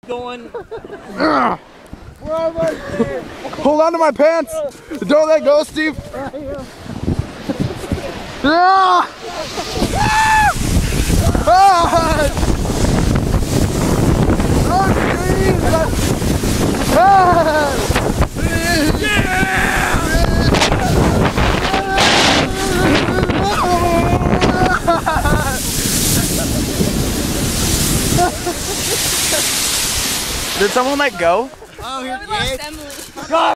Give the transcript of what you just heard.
Going. Hold on to my pants. Don't let go, Steve. Ah! Ah! Did someone let go? Oh, here, Emily. God.